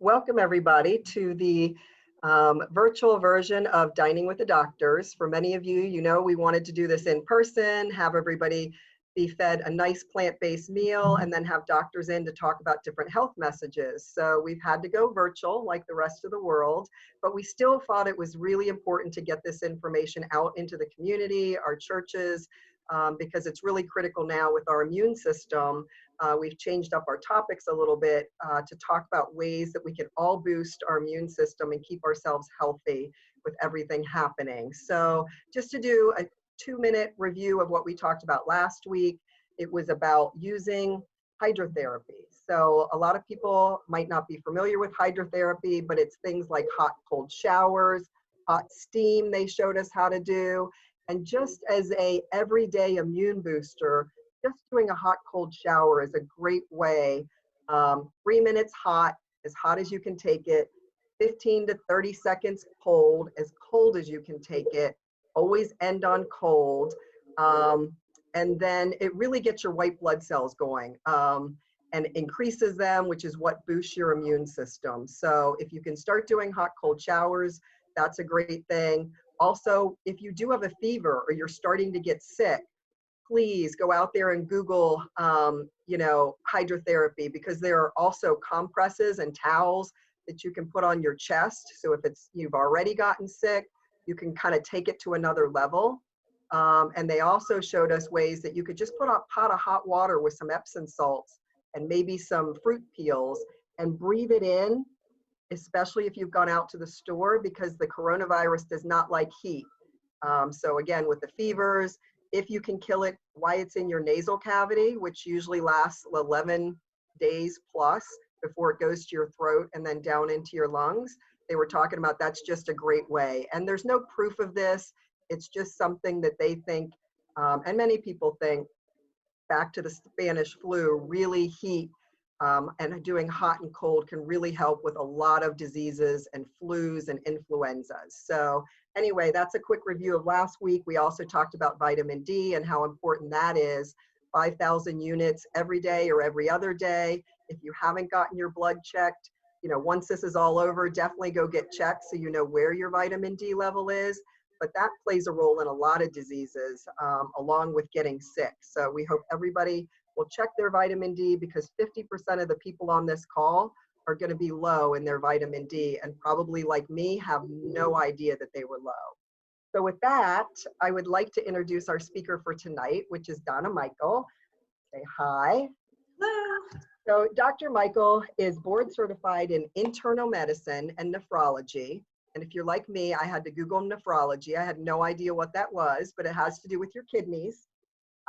Welcome everybody to the virtual version of Dining with the Doctors. For many of you, you know we wanted to do this in person, have everybody be fed a nice plant-based meal, and then have doctors in to talk about different health messages. So we've had to go virtual like the rest of the world, but we still thought it was really important to get this information out into the community, our churches, because it's really critical now with our immune system. We've changed up our topics a little bit to talk about ways that we can all boost our immune system and keep ourselves healthy with everything happening. So just to do a 2-minute review of what we talked about last week, it was about using hydrotherapy. So a lot of people might not be familiar with hydrotherapy, but it's things like hot, cold showers, hot steam they showed us how to do. And just as a everyday immune booster, just doing a hot, cold shower is a great way. 3 minutes hot as you can take it, 15 to 30 seconds cold as you can take it. Always end on cold. And then it really gets your white blood cells going and increases them, which is what boosts your immune system. So if you can start doing hot, cold showers, that's a great thing. Also, if you do have a fever or you're starting to get sick, please go out there and Google, hydrotherapy, because there are also compresses and towels that you can put on your chest. So if you've already gotten sick, you can kind of take it to another level. And they also showed us ways that you could just put a pot of hot water with some Epsom salts and maybe some fruit peels and breathe it in, especially if you've gone out to the store, because the coronavirus does not like heat. So again, with the fevers, if you can kill it while it's in your nasal cavity, which usually lasts 11 days plus before it goes to your throat and then down into your lungs, they were talking about that's just a great way. And there's no proof of this. It's just something that they think, and many people think, back to the Spanish flu, really heat and doing hot and cold can really help with a lot of diseases and flus and influenzas. So anyway, that's a quick review of last week. We also talked about vitamin D and how important that is. 5,000 units every day or every other day. If you haven't gotten your blood checked, once this is all over, definitely go get checked so you know where your vitamin D level is. But that plays a role in a lot of diseases, along with getting sick. So we hope everybody will check their vitamin D, because 50% of the people on this call are going to be low in their vitamin D, and probably like me have no idea that they were low. So with that, I would like to introduce our speaker for tonight, which is Donna Michel. Say hi. Hello. So Dr. Michel is board certified in internal medicine and nephrology. And if you're like me, I had to Google nephrology. I had no idea what that was, but it has to do with your kidneys.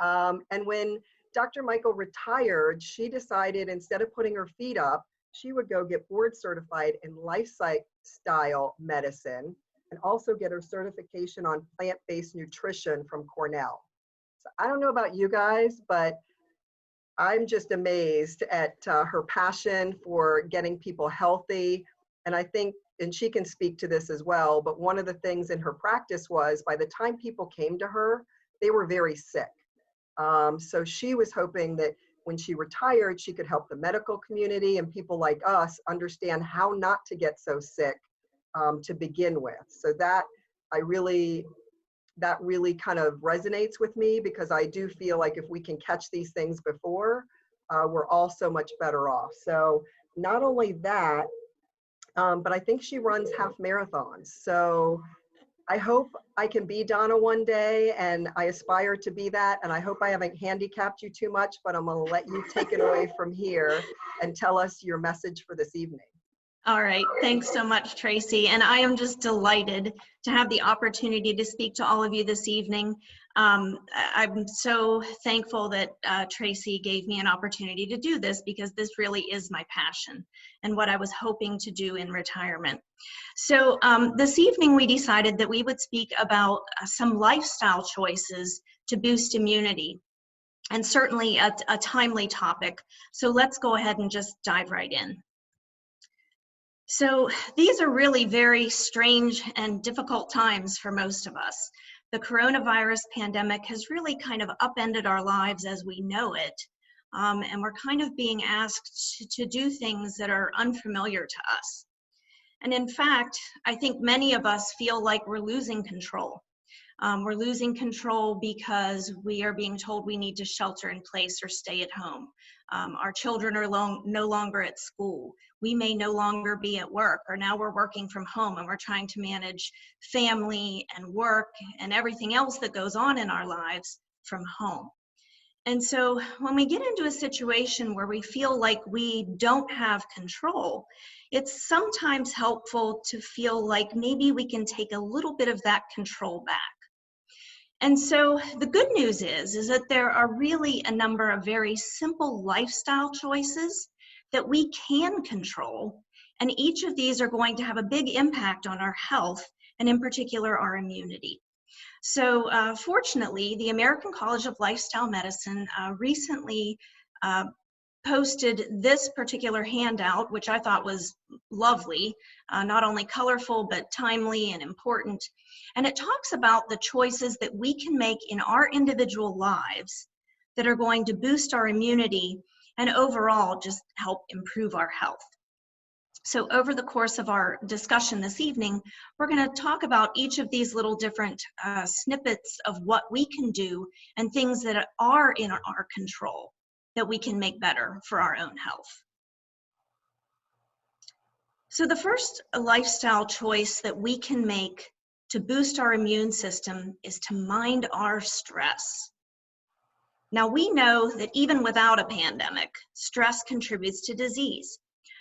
And when Dr. Michel retired, she decided instead of putting her feet up, she would go get board certified in lifestyle medicine and also get her certification on plant-based nutrition from Cornell. So I don't know about you guys, but I'm just amazed at her passion for getting people healthy. And I think, and she can speak to this as well, but one of the things in her practice was by the time people came to her, they were very sick. So she was hoping that when she retired, she could help the medical community and people like us understand how not to get so sick to begin with. So that really kind of resonates with me, because I do feel like if we can catch these things before, we're all so much better off. So not only that, but I think she runs half marathons. So I hope I can be Donna one day, and I aspire to be that. And I hope I haven't handicapped you too much, but I'm going to let you take it away from here and tell us your message for this evening. All right. Thanks so much, Tracy. And I am just delighted to have the opportunity to speak to all of you this evening. I'm so thankful that Tracy gave me an opportunity to do this, because this really is my passion and what I was hoping to do in retirement. So this evening we decided that we would speak about some lifestyle choices to boost immunity, and certainly a timely topic. So let's go ahead and just dive right in. So these are really very strange and difficult times for most of us. The coronavirus pandemic has really kind of upended our lives as we know it. and we're kind of being asked to do things that are unfamiliar to us. And in fact, I think many of us feel like we're losing control. We're losing control because we are being told we need to shelter in place or stay at home. Our children are no longer at school. We may no longer be at work, or now we're working from home and we're trying to manage family and work and everything else that goes on in our lives from home. And so when we get into a situation where we feel like we don't have control, it's sometimes helpful to feel like maybe we can take a little bit of that control back. And so the good news is that there are really a number of very simple lifestyle choices that we can control, and each of these are going to have a big impact on our health, and in particular our immunity. So fortunately, the American College of Lifestyle Medicine recently posted this particular handout, which I thought was lovely, not only colorful, but timely and important. And it talks about the choices that we can make in our individual lives that are going to boost our immunity and overall just help improve our health. So over the course of our discussion this evening, we're going to talk about each of these little different snippets of what we can do and things that are in our control that we can make better for our own health. So the first lifestyle choice that we can make to boost our immune system is to mind our stress. Now we know that even without a pandemic, stress contributes to disease.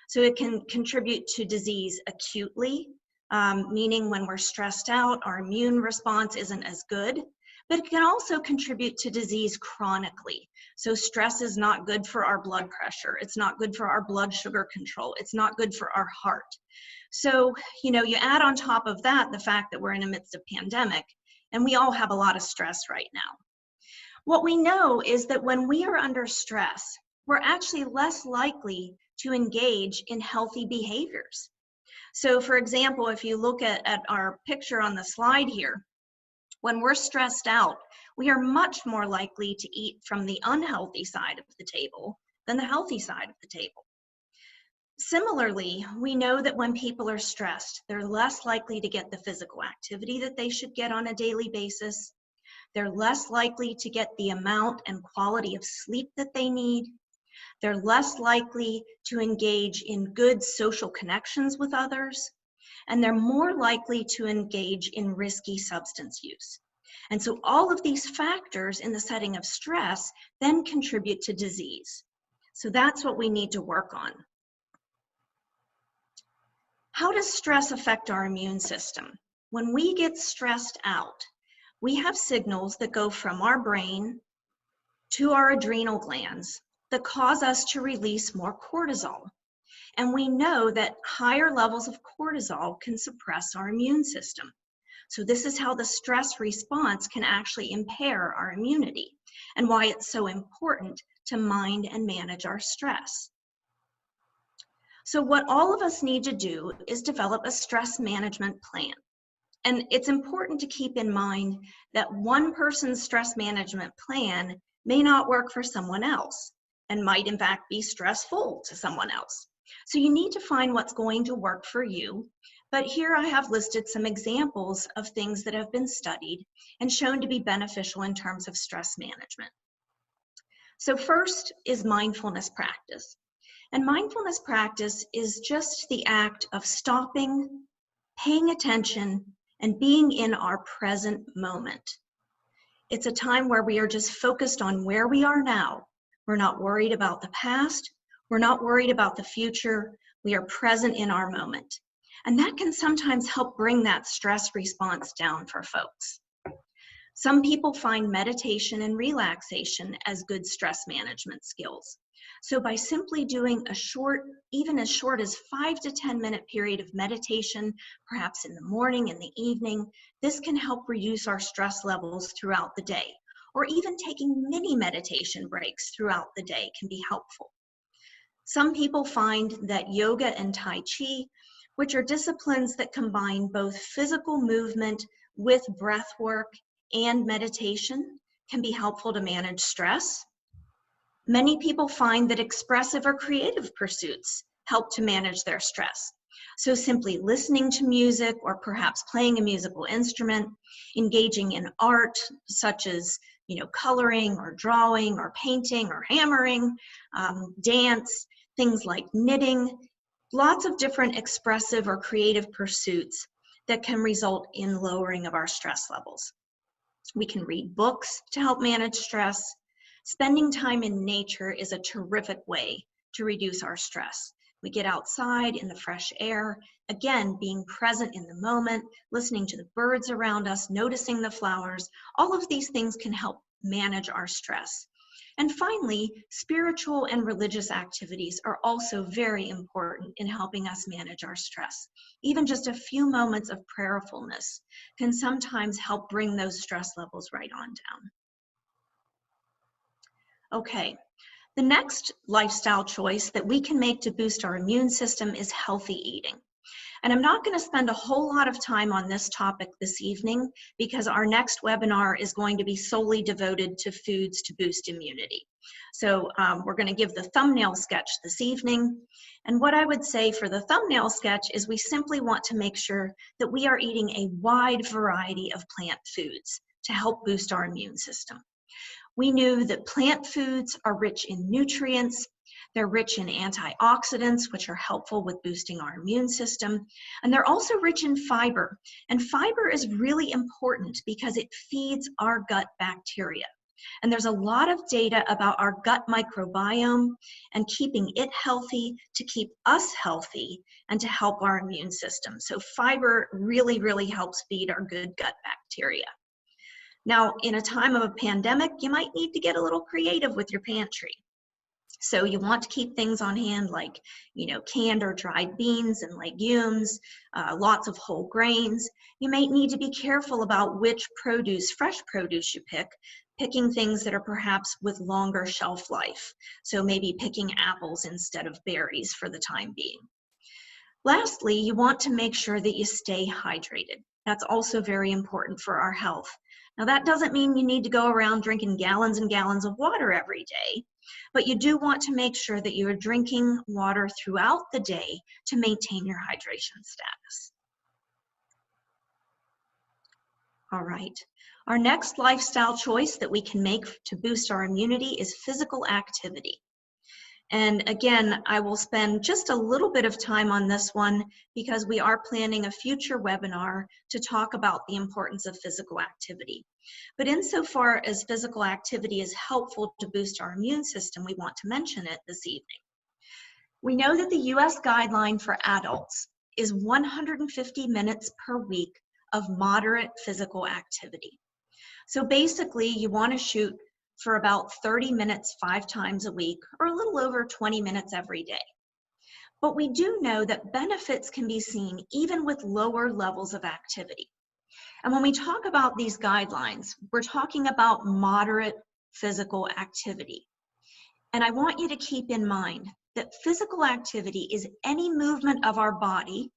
So it can contribute to disease acutely, meaning when we're stressed out, our immune response isn't as good, but it can also contribute to disease chronically. So stress is not good for our blood pressure. It's not good for our blood sugar control. It's not good for our heart. So, you add on top of that the fact that we're in the midst of pandemic, and we all have a lot of stress right now. What we know is that when we are under stress, we're actually less likely to engage in healthy behaviors. So for example, if you look at our picture on the slide here, when we're stressed out, we are much more likely to eat from the unhealthy side of the table than the healthy side of the table. Similarly, we know that when people are stressed, they're less likely to get the physical activity that they should get on a daily basis. They're less likely to get the amount and quality of sleep that they need. They're less likely to engage in good social connections with others, and they're more likely to engage in risky substance use. And so all of these factors in the setting of stress then contribute to disease. So that's what we need to work on. How does stress affect our immune system? When we get stressed out, we have signals that go from our brain to our adrenal glands that cause us to release more cortisol. And we know that higher levels of cortisol can suppress our immune system. So this is how the stress response can actually impair our immunity, and why it's so important to mind and manage our stress. So what all of us need to do is develop a stress management plan. And it's important to keep in mind that one person's stress management plan may not work for someone else, and might in fact be stressful to someone else. So you need to find what's going to work for you. But here I have listed some examples of things that have been studied and shown to be beneficial in terms of stress management. So first is mindfulness practice. And mindfulness practice is just the act of stopping, paying attention, and being in our present moment. It's a time where we are just focused on where we are now. We're not worried about the past. We're not worried about the future. We are present in our moment. And that can sometimes help bring that stress response down for folks. Some people find meditation and relaxation as good stress management skills. So by simply doing a short, even as short as 5 to 10 minute period of meditation, perhaps in the morning, in the evening, this can help reduce our stress levels throughout the day. Or even taking mini meditation breaks throughout the day can be helpful. Some people find that yoga and Tai Chi, which are disciplines that combine both physical movement with breath work and meditation, can be helpful to manage stress. Many people find that expressive or creative pursuits help to manage their stress. So simply listening to music or perhaps playing a musical instrument, engaging in art such as coloring or drawing or painting or hammering, dance, things like knitting, lots of different expressive or creative pursuits that can result in lowering of our stress levels. We can read books to help manage stress. Spending time in nature is a terrific way to reduce our stress. We get outside in the fresh air, again, being present in the moment, listening to the birds around us, noticing the flowers. All of these things can help manage our stress. And finally, spiritual and religious activities are also very important in helping us manage our stress. Even just a few moments of prayerfulness can sometimes help bring those stress levels right on down. Okay, the next lifestyle choice that we can make to boost our immune system is healthy eating. And I'm not going to spend a whole lot of time on this topic this evening because our next webinar is going to be solely devoted to foods to boost immunity. So we're going to give the thumbnail sketch this evening. And what I would say for the thumbnail sketch is we simply want to make sure that we are eating a wide variety of plant foods to help boost our immune system. We knew that plant foods are rich in nutrients. They're rich in antioxidants, which are helpful with boosting our immune system. And they're also rich in fiber. And fiber is really important because it feeds our gut bacteria. And there's a lot of data about our gut microbiome and keeping it healthy to keep us healthy and to help our immune system. So fiber really, really helps feed our good gut bacteria. Now, in a time of a pandemic, you might need to get a little creative with your pantry. So you want to keep things on hand like, canned or dried beans and legumes, lots of whole grains. You may need to be careful about which fresh produce you pick, picking things that are perhaps with longer shelf life. So maybe picking apples instead of berries for the time being. Lastly, you want to make sure that you stay hydrated. That's also very important for our health. Now, that doesn't mean you need to go around drinking gallons and gallons of water every day, but you do want to make sure that you are drinking water throughout the day to maintain your hydration status. All right. Our next lifestyle choice that we can make to boost our immunity is physical activity. And again, I will spend just a little bit of time on this one because we are planning a future webinar to talk about the importance of physical activity. But insofar as physical activity is helpful to boost our immune system, we want to mention it this evening. We know that the US guideline for adults is 150 minutes per week of moderate physical activity. So basically, you want to shoot for about 30 minutes 5 times a week, or a little over 20 minutes every day. But we do know that benefits can be seen even with lower levels of activity. And when we talk about these guidelines, we're talking about moderate physical activity. And I want you to keep in mind that physical activity is any movement of our body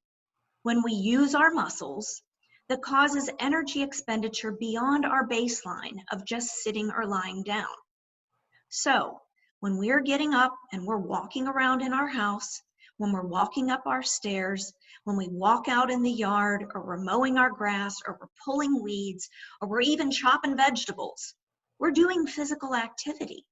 when we use our muscles that causes energy expenditure beyond our baseline of just sitting or lying down. So when we're getting up and we're walking around in our house, when we're walking up our stairs, when we walk out in the yard, or we're mowing our grass, or we're pulling weeds, or we're even chopping vegetables, we're doing physical activity.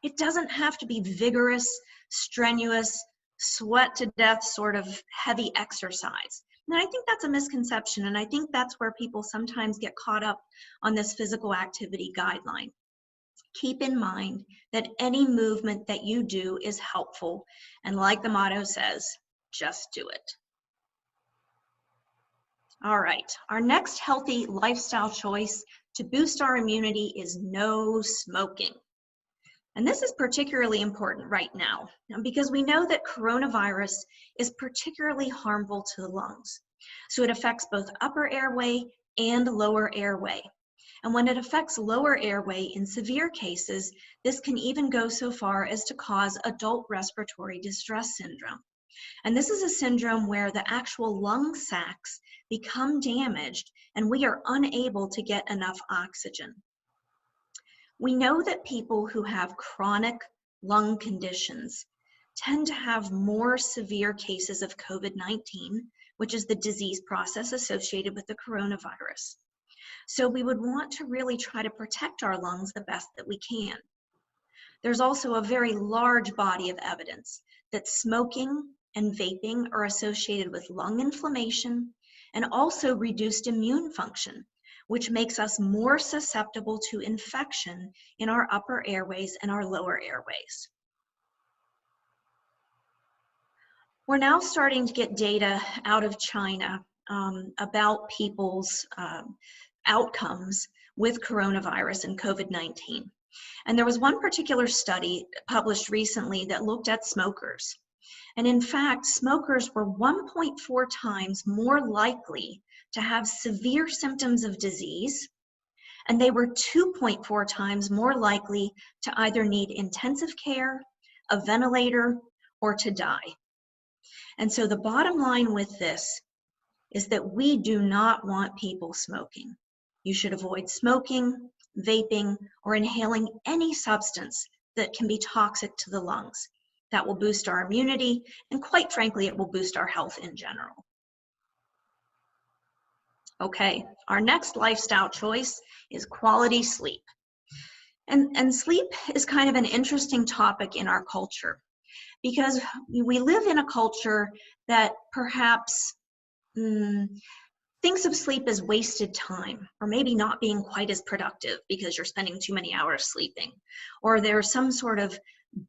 It doesn't have to be vigorous, strenuous, sweat to death sort of heavy exercise. And I think that's a misconception, and I think that's where people sometimes get caught up on this physical activity guideline. Keep in mind that any movement that you do is helpful, and like the motto says, just do it. All right, our next healthy lifestyle choice to boost our immunity is no smoking. And this is particularly important right now because we know that coronavirus is particularly harmful to the lungs. So it affects both upper airway and lower airway. And when it affects lower airway in severe cases, this can even go so far as to cause adult respiratory distress syndrome. And this is a syndrome where the actual lung sacs become damaged and we are unable to get enough oxygen. We know that people who have chronic lung conditions tend to have more severe cases of COVID-19, which is the disease process associated with the coronavirus. So we would want to really try to protect our lungs the best that we can. There's also a very large body of evidence that smoking and vaping are associated with lung inflammation and also reduced immune function, which makes us more susceptible to infection in our upper airways and our lower airways. We're now starting to get data out of China about people's outcomes with coronavirus and COVID-19. And there was one particular study published recently that looked at smokers. And in fact, smokers were 1.4 times more likely to have severe symptoms of disease, and they were 2.4 times more likely to either need intensive care, a ventilator, or to die. And so the bottom line with this is that we do not want people smoking. You should avoid smoking, vaping, or inhaling any substance that can be toxic to the lungs. That will boost our immunity, and quite frankly, it will boost our health in general. Okay, our next lifestyle choice is quality sleep. And sleep is kind of an interesting topic in our culture because we live in a culture that perhaps thinks of sleep as wasted time, or maybe not being quite as productive because you're spending too many hours sleeping, or there's some sort of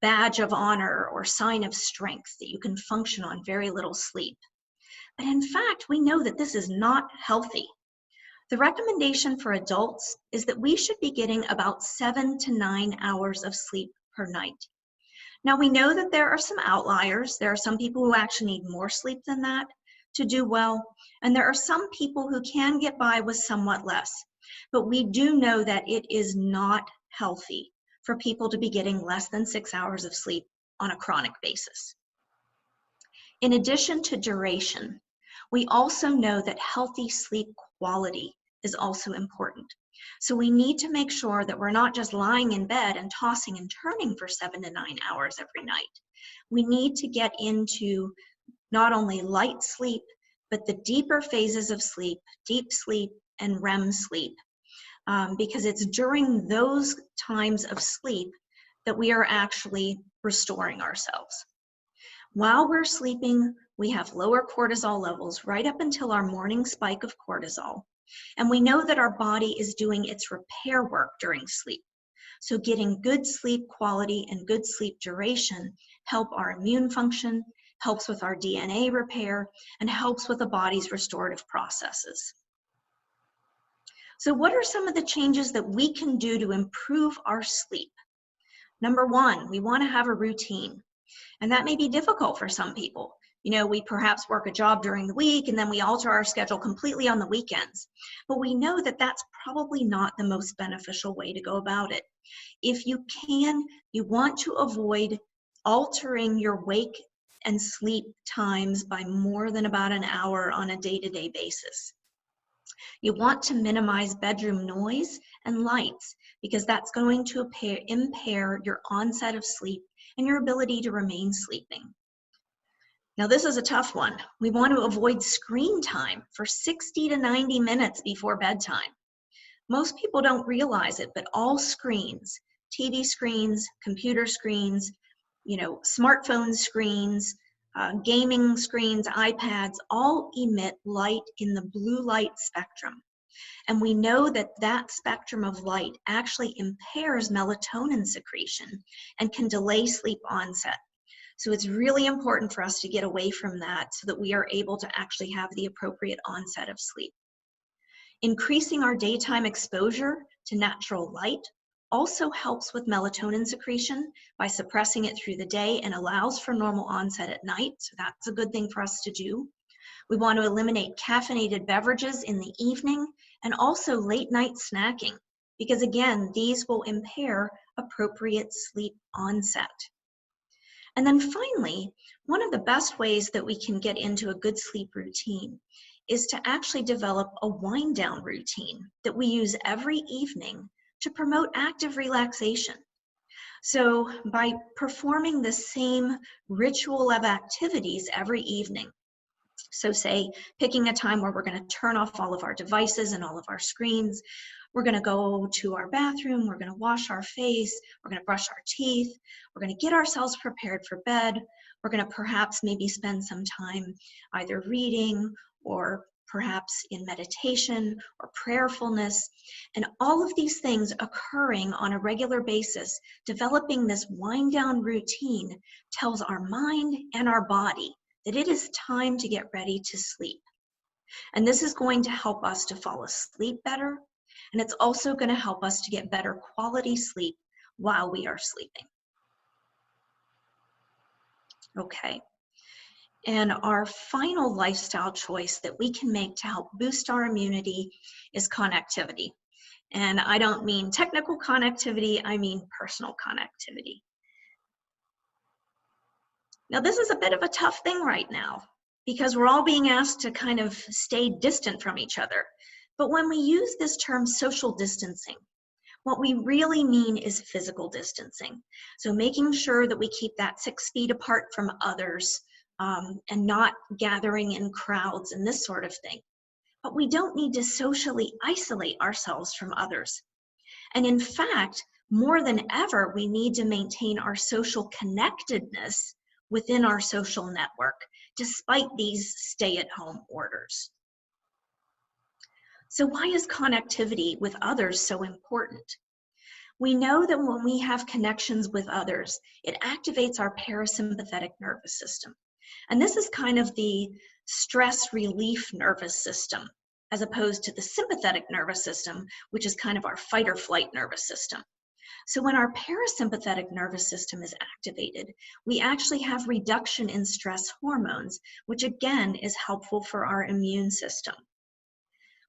badge of honor or sign of strength that you can function on very little sleep. But in fact, we know that this is not healthy. The recommendation for adults is that we should be getting about 7 to 9 hours of sleep per night. Now, we know that there are some outliers. There are some people who actually need more sleep than that to do well, and there are some people who can get by with somewhat less. But we do know that it is not healthy for people to be getting less than 6 hours of sleep on a chronic basis. In addition to duration, we also know that healthy sleep quality is also important. So we need to make sure that we're not just lying in bed and tossing and turning for 7 to 9 hours every night. We need to get into not only light sleep, but the deeper phases of sleep, deep sleep and REM sleep, because it's during those times of sleep that we are actually restoring ourselves. While we're sleeping, we have lower cortisol levels right up until our morning spike of cortisol. And we know that our body is doing its repair work during sleep. So getting good sleep quality and good sleep duration help our immune function, helps with our DNA repair, and helps with the body's restorative processes. So what are some of the changes that we can do to improve our sleep? Number one, we want to have a routine. And that may be difficult for some people. You know, we perhaps work a job during the week and then we alter our schedule completely on the weekends. But we know that that's probably not the most beneficial way to go about it. If you can, you want to avoid altering your wake and sleep times by more than about an hour on a day-to-day basis. You want to minimize bedroom noise and lights because that's going to impair your onset of sleep and your ability to remain sleeping. Now, this is a tough one. We want to avoid screen time for 60 to 90 minutes before bedtime. Most people don't realize it, but all screens, TV screens, computer screens, smartphone screens, gaming screens, iPads, all emit light in the blue light spectrum. And we know that that spectrum of light actually impairs melatonin secretion and can delay sleep onset. So it's really important for us to get away from that so that we are able to actually have the appropriate onset of sleep. Increasing our daytime exposure to natural light also helps with melatonin secretion by suppressing it through the day and allows for normal onset at night. So that's a good thing for us to do. We want to eliminate caffeinated beverages in the evening and also late night snacking, because again, these will impair appropriate sleep onset. And then finally, one of the best ways that we can get into a good sleep routine is to actually develop a wind down routine that we use every evening to promote active relaxation. So by performing the same ritual of activities every evening, so say picking a time where we're going to turn off all of our devices and all of our screens, we're going to go to our bathroom, we're going to wash our face, we're going to brush our teeth, we're going to get ourselves prepared for bed, we're going to perhaps maybe spend some time either reading or perhaps in meditation or prayerfulness, and all of these things occurring on a regular basis, developing this wind down routine tells our mind and our body that it is time to get ready to sleep. And this is going to help us to fall asleep better, and it's also going to help us to get better quality sleep while we are sleeping. Okay. And our final lifestyle choice that we can make to help boost our immunity is connectivity. And I don't mean technical connectivity, I mean personal connectivity. Now, this is a bit of a tough thing right now because we're all being asked to kind of stay distant from each other. But when we use this term social distancing, what we really mean is physical distancing. So making sure that we keep that 6 feet apart from others, and not gathering in crowds and this sort of thing. But we don't need to socially isolate ourselves from others. And in fact, more than ever, we need to maintain our social connectedness within our social network, despite these stay-at-home orders. So why is connectivity with others so important? We know that when we have connections with others, it activates our parasympathetic nervous system. And this is kind of the stress relief nervous system, as opposed to the sympathetic nervous system, which is kind of our fight or flight nervous system. So when our parasympathetic nervous system is activated, we actually have reduction in stress hormones, which again is helpful for our immune system.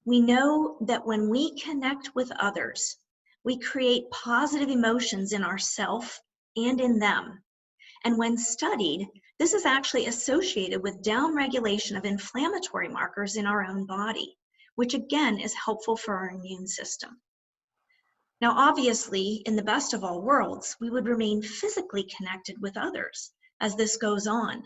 We know that when we connect with others, we create positive emotions in ourselves and in them. And when studied, this is actually associated with downregulation of inflammatory markers in our own body, which again is helpful for our immune system. Now, obviously, in the best of all worlds, we would remain physically connected with others as this goes on.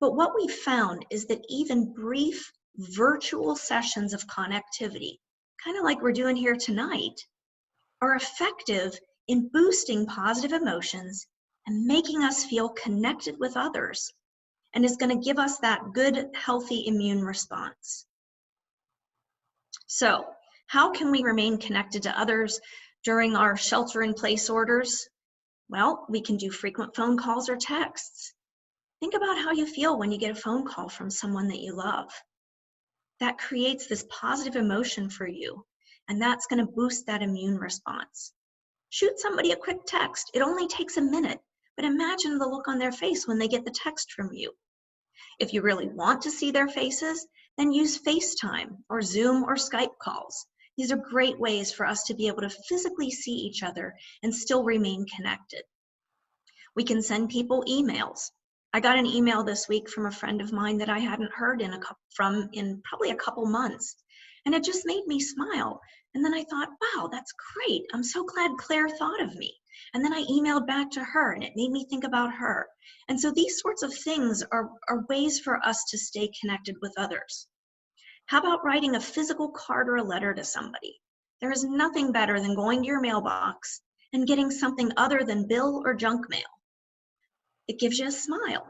But what we found is that even brief virtual sessions of connectivity, kind of like we're doing here tonight, are effective in boosting positive emotions and making us feel connected with others, and is going to give us that good, healthy immune response. So, how can we remain connected to others during our shelter-in-place orders? Well, we can do frequent phone calls or texts. Think about how you feel when you get a phone call from someone that you love. That creates this positive emotion for you, and that's going to boost that immune response. Shoot somebody a quick text. It only takes a minute, but imagine the look on their face when they get the text from you. If you really want to see their faces, then use FaceTime or Zoom or Skype calls. These are great ways for us to be able to physically see each other and still remain connected. We can send people emails. I got an email this week from a friend of mine that I hadn't heard from in probably a couple months, and it just made me smile. And then I thought, wow, that's great. I'm so glad Claire thought of me. And then I emailed back to her, and it made me think about her. And so these sorts of things are ways for us to stay connected with others. How about writing a physical card or a letter to somebody? There is nothing better than going to your mailbox and getting something other than bill or junk mail. It gives you a smile.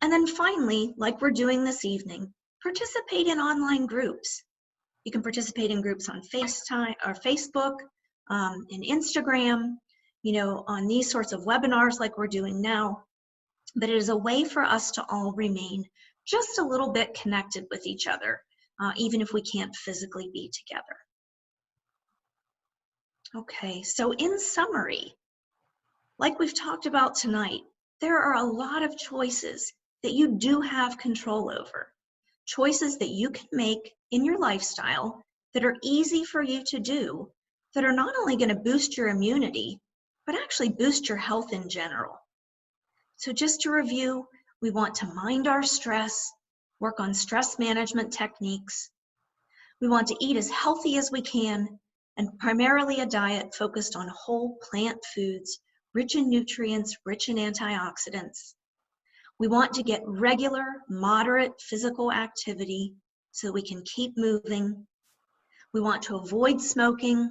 And then finally, like we're doing this evening, participate in online groups. You can participate in groups on FaceTime or Facebook, in Instagram, on these sorts of webinars like we're doing now. But it is a way for us to all remain just a little bit connected with each other, even if we can't physically be together. Okay, so in summary, like we've talked about tonight, there are a lot of choices that you do have control over. Choices that you can make in your lifestyle that are easy for you to do, that are not only going to boost your immunity, but actually boost your health in general. So just to review, we want to mind our stress, work on stress management techniques. We want to eat as healthy as we can, and primarily a diet focused on whole plant foods rich in nutrients, rich in antioxidants. We want to get regular, moderate physical activity so we can keep moving. We want to avoid smoking.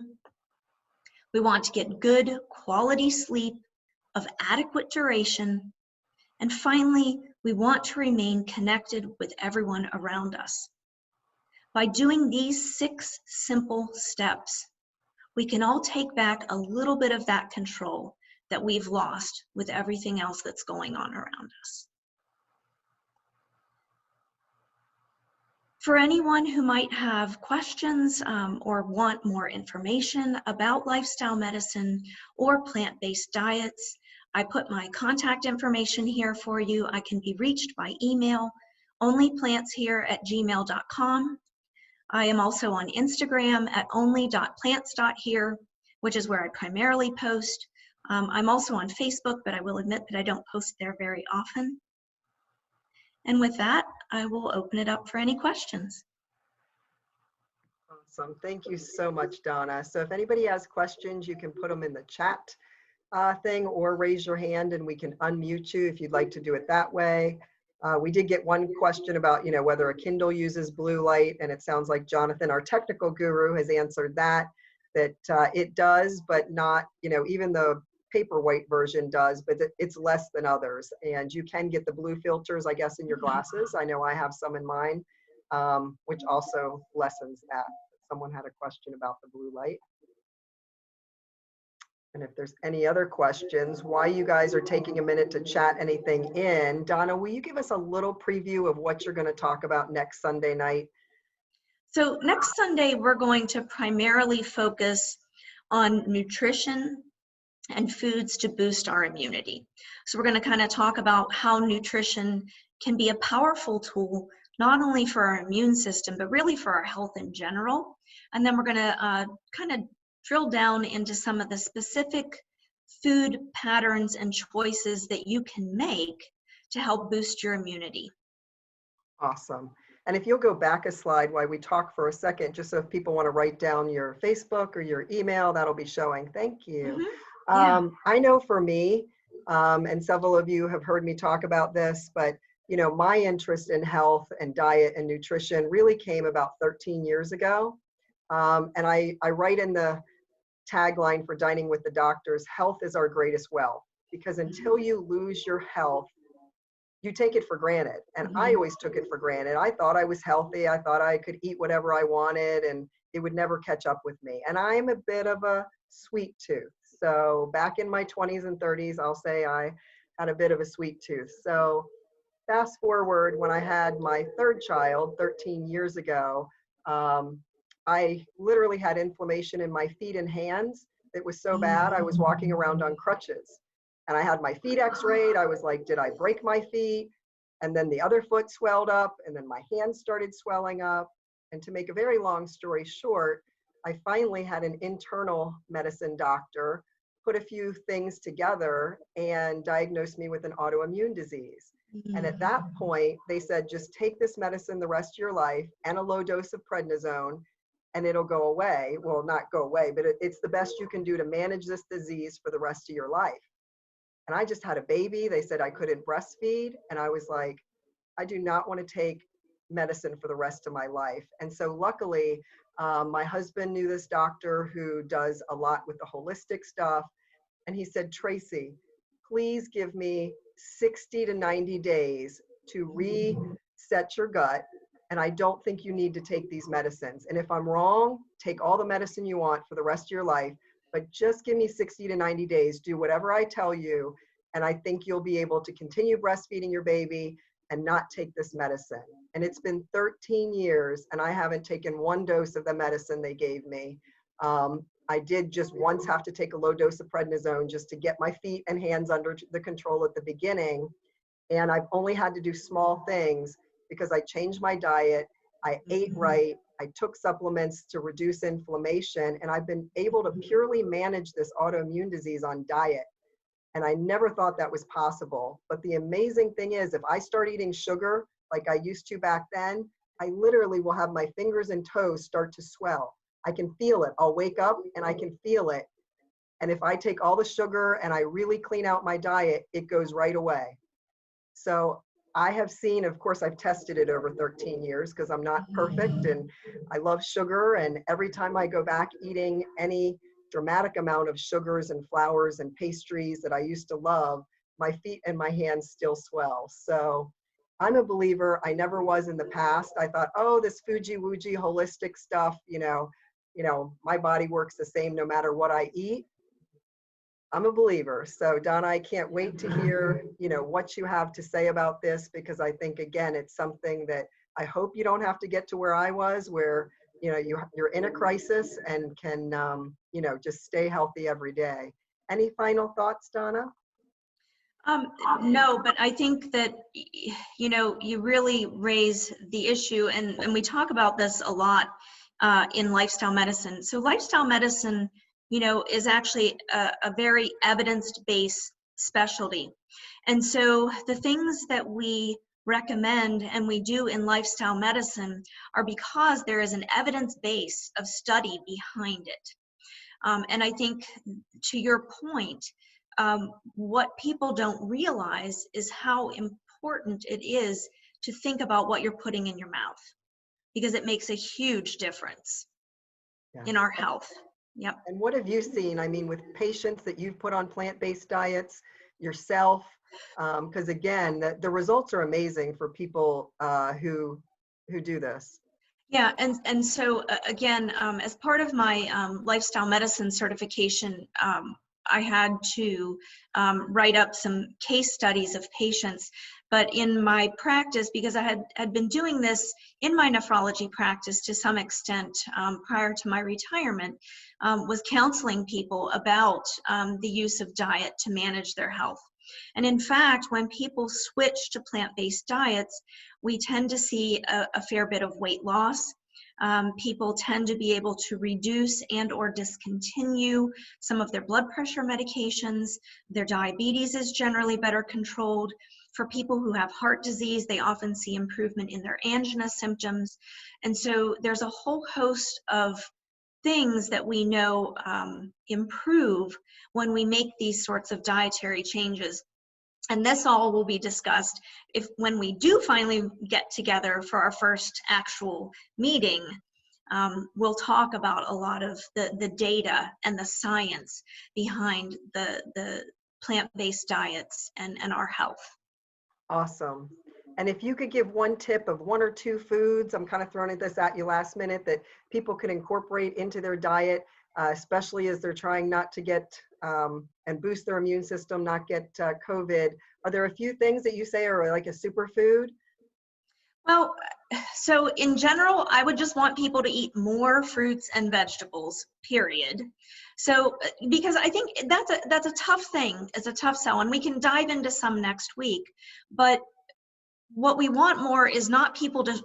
We want to get good quality sleep of adequate duration. And finally, we want to remain connected with everyone around us. By doing these 6 simple steps, we can all take back a little bit of that control that we've lost with everything else that's going on around us. For anyone who might have questions or want more information about lifestyle medicine or plant-based diets, I put my contact information here for you. I can be reached by email, onlyplantshere@gmail.com. I am also on Instagram at only.plants.here, which is where I primarily post. I'm also on Facebook, but I will admit that I don't post there very often. And with that, I will open it up for any questions. Awesome. Thank you so much, Donna. So if anybody has questions, you can put them in the chat thing or raise your hand and we can unmute you if you'd like to do it that way. We did get one question about, whether a Kindle uses blue light, and it sounds like Jonathan, our technical guru, has answered that it does, but not, even the paperweight version does, but it's less than others. And you can get the blue filters, I guess, in your glasses. I know I have some in mine, which also lessens that. Someone had a question about the blue light. And if there's any other questions, while you guys are taking a minute to chat anything in, Donna, will you give us a little preview of what you're going to talk about next Sunday night? So next Sunday, we're going to primarily focus on nutrition and foods to boost our immunity. So we're going to kind of talk about how nutrition can be a powerful tool, not only for our immune system, but really for our health in general. And then we're going to kind of drill down into some of the specific food patterns and choices that you can make to help boost your immunity. Awesome. And if you'll go back a slide while we talk for a second, just so if people want to write down your Facebook or your email, that'll be showing. Thank you. Mm-hmm. Yeah. I know for me, and several of you have heard me talk about this, but my interest in health and diet and nutrition really came about 13 years ago. And I write in the tagline for Dining with the Doctors, health is our greatest wealth, because until you lose your health, you take it for granted. And I always took it for granted. I thought I was healthy. I thought I could eat whatever I wanted and it would never catch up with me. And I'm a bit of a sweet tooth. So back in my 20s and 30s, I'll say I had a bit of a sweet tooth. So fast forward, when I had my 3rd child 13 years ago, I literally had inflammation in my feet and hands. It was so bad, I was walking around on crutches. And I had my feet x-rayed. I was like, did I break my feet? And then the other foot swelled up, and then my hands started swelling up. And to make a very long story short, I finally had an internal medicine doctor put a few things together and diagnosed me with an autoimmune disease. And at that point, they said, just take this medicine the rest of your life and a low dose of prednisone, and it'll go away. Well, not go away, but it's the best you can do to manage this disease for the rest of your life. And I just had a baby. They said I couldn't breastfeed. And I was like, I do not want to take medicine for the rest of my life. And so luckily, my husband knew this doctor who does a lot with the holistic stuff. And he said, Tracy, please give me 60 to 90 days to reset your gut. And I don't think you need to take these medicines. And if I'm wrong, take all the medicine you want for the rest of your life, but just give me 60 to 90 days, do whatever I tell you. And I think you'll be able to continue breastfeeding your baby and not take this medicine. And it's been 13 years and I haven't taken one dose of the medicine they gave me. I did just once have to take a low dose of prednisone just to get my feet and hands under the control at the beginning. And I've only had to do small things because I changed my diet, I ate right, I took supplements to reduce inflammation, and I've been able to purely manage this autoimmune disease on diet. And I never thought that was possible. But the amazing thing is, if I start eating sugar like I used to back then, I literally will have my fingers and toes start to swell. I can feel it. I'll wake up and I can feel it. And if I take all the sugar and I really clean out my diet, it goes right away. So I have seen, of course, I've tested it over 13 years because I'm not perfect and I love sugar. And every time I go back eating any dramatic amount of sugars and flours and pastries that I used to love, my feet and my hands still swell. So I'm a believer. I never was in the past. I thought, oh, this Fuji Wuji holistic stuff, my body works the same no matter what I eat. I'm a believer. So Donna, I can't wait to hear, what you have to say about this, because I think, again, it's something that I hope you don't have to get to where I was, where, you're in a crisis and can, just stay healthy every day. Any final thoughts, Donna? No, but I think that, you really raise the issue, and we talk about this a lot in lifestyle medicine. So lifestyle medicine, is actually a very evidence-based specialty. And so the things that we recommend and we do in lifestyle medicine are because there is an evidence base of study behind it. And I think, to your point, what people don't realize is how important it is to think about what you're putting in your mouth, because it makes a huge difference in Yes. our health. Yep. And what have you seen? I mean, with patients that you've put on plant-based diets yourself, because again, the results are amazing for people who do this. Yeah, and so again, as part of my lifestyle medicine certification, I had to write up some case studies of patients. But in my practice, because I had been doing this in my nephrology practice to some extent prior to my retirement, was counseling people about the use of diet to manage their health. And in fact, when people switch to plant-based diets, we tend to see a fair bit of weight loss. People tend to be able to reduce and or discontinue some of their blood pressure medications. Their diabetes is generally better controlled. For people who have heart disease, they often see improvement in their angina symptoms. And so there's a whole host of things that we know improve when we make these sorts of dietary changes. And this all will be discussed when we do finally get together for our first actual meeting. We'll talk about a lot of the data and the science behind the plant-based diets and our health. Awesome. And if you could give one tip of one or two foods, I'm kind of throwing this at you last minute, that people can incorporate into their diet, especially as they're trying not to get and boost their immune system, not get COVID. Are there a few things that you say are like a superfood? Well, so in general, I would just want people to eat more fruits and vegetables, period. So, because I think that's a tough thing. It's a tough sell, and we can dive into some next week. But what we want more is not people to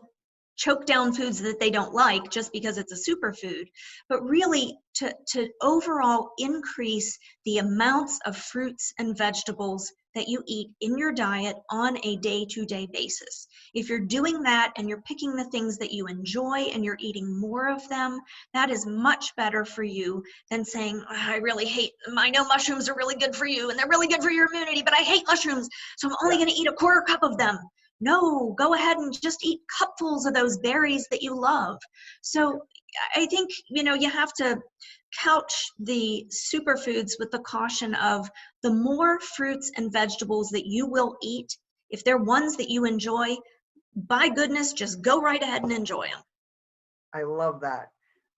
choke down foods that they don't like just because it's a superfood, but really to overall increase the amounts of fruits and vegetables that you eat in your diet on a day-to-day basis. If you're doing that and you're picking the things that you enjoy and you're eating more of them, that is much better for you than saying, I know mushrooms are really good for you and they're really good for your immunity, but I hate mushrooms, so I'm only going to eat a quarter cup of them. No, go ahead and just eat cupfuls of those berries that you love. So I think, you have to couch the superfoods with the caution of the more fruits and vegetables that you will eat, if they're ones that you enjoy, by goodness, just go right ahead and enjoy them. I love that.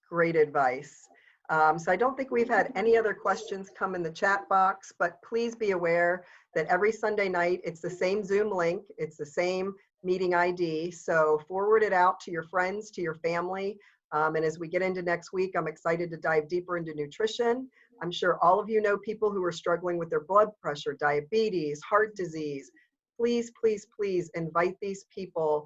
Great advice. So I don't think we've had any other questions come in the chat box, but please be aware that every Sunday night, it's the same Zoom link. It's the same meeting ID. So forward it out to your friends, to your family. And as we get into next week, I'm excited to dive deeper into nutrition. I'm sure all of you know people who are struggling with their blood pressure, diabetes, heart disease. Please, please, please invite these people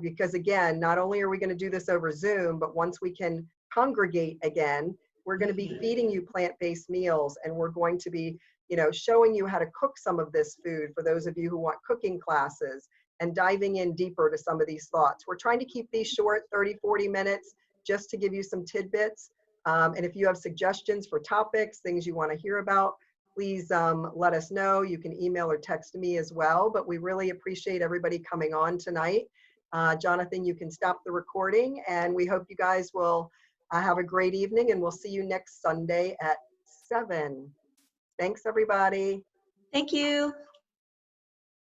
because again, not only are we going to do this over Zoom, but once we can congregate again, we're going to be feeding you plant-based meals, and we're going to be, showing you how to cook some of this food for those of you who want cooking classes, and diving in deeper to some of these thoughts. We're trying to keep these short, 30, 40 minutes, just to give you some tidbits. And if you have suggestions for topics, things you want to hear about, please let us know. You can email or text me as well, but we really appreciate everybody coming on tonight. Jonathan, you can stop the recording, and we hope you guys will have a great evening, and we'll see you next Sunday at 7. Thanks, everybody. Thank you.